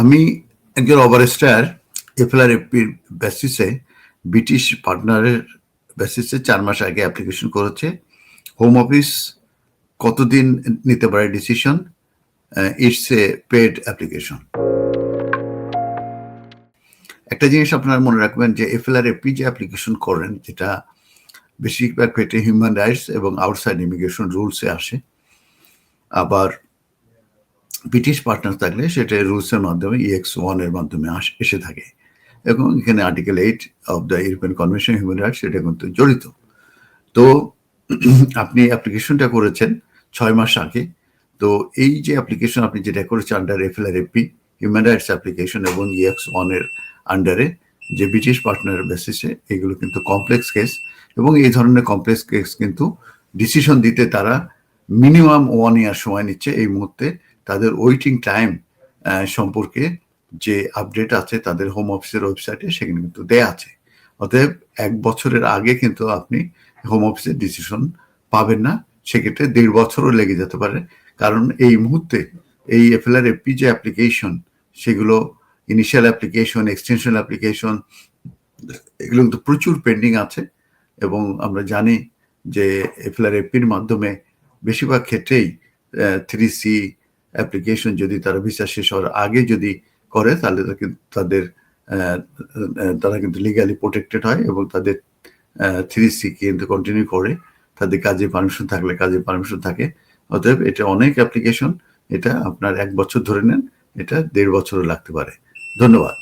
আমি একজন ওভারস্টার এফএলআরএফপির বেসিসে ব্রিটিশ পার্টনারের বেসিসে 4 মাস আগে অ্যাপ্লিকেশন করেছে। হোম অফিস কতদিন নিতে পারে decision? It's a paid application. একটা জিনিস আপনারা মনে রাখবেন যে এফএলআরএফপি যে অ্যাপ্লিকেশন করেন, যেটা বেশিরভাগ ক্ষেত্রে হিউম্যান রাইটস এবং আউটসাইড ইমিগ্রেশন রুলসে আসে। আবার ব্রিটিশ পার্টনার থাকলে সেটা রুলসের মাধ্যমে EX1 এর মাধ্যমে এসে থাকে, এবং এখানে article 8 of the European convention human rights সেটা কিন্তু জড়িত। তো আপনি অ্যাপ্লিকেশনটা করেছেন 6 মাস আগে। তো এই যে অ্যাপ্লিকেশন আপনি যেটা করেছেন আন্ডার এফএলআরএফপি হিউম্যান রাইটস অ্যাপ্লিকেশন এবং EX1 এর আন্ডারে যে ব্রিটিশ পার্টনারের বেসিসে, এগুলো কিন্তু কমপ্লেক্স কেস, এবং এই ধরনের কমপ্লেক্স কেস কিন্তু ডিসিশন দিতে তারা মিনিমাম 1 ইয়ার সময় নিচ্ছে। এই মুহূর্তে তাদের ওয়েটিং টাইম সম্পর্কে যে আপডেট আছে তাদের হোম অফিসের ওয়েবসাইটে, সেখানে কিন্তু দেয়া আছে। অতএব 1 বছরের আগে কিন্তু আপনি হোম অফিসের ডিসিশন পাবেন না, সেক্ষেত্রে 1.5 বছরও লেগে যেতে পারে। কারণ এই মুহূর্তে এই এফএলআরএফপি যে অ্যাপ্লিকেশন, সেগুলো ইনিশিয়াল অ্যাপ্লিকেশন, এক্সটেনশন অ্যাপ্লিকেশন, এগুলো কিন্তু প্রচুর পেন্ডিং আছে। এবং আমরা জানি যে এফএলআরএফপির মাধ্যমে বেশিরভাগ ক্ষেত্রেই 3C অ্যাপ্লিকেশন যদি তারা ভিসা শেষ হওয়ার আগে যদি করে, তাহলে তারা কিন্তু লিগালি প্রোটেক্টেড হয় এবং তাদের 3C কিন্তু কন্টিনিউ করে। তাদের কাজে পারমিশন থাকলে কাজে পারমিশন থাকে। অতএব এটা অনেক অ্যাপ্লিকেশন, এটা আপনার 1 বছর ধরে নেন, এটা 1.5 বছরও লাগতে পারে। ধন্যবাদ।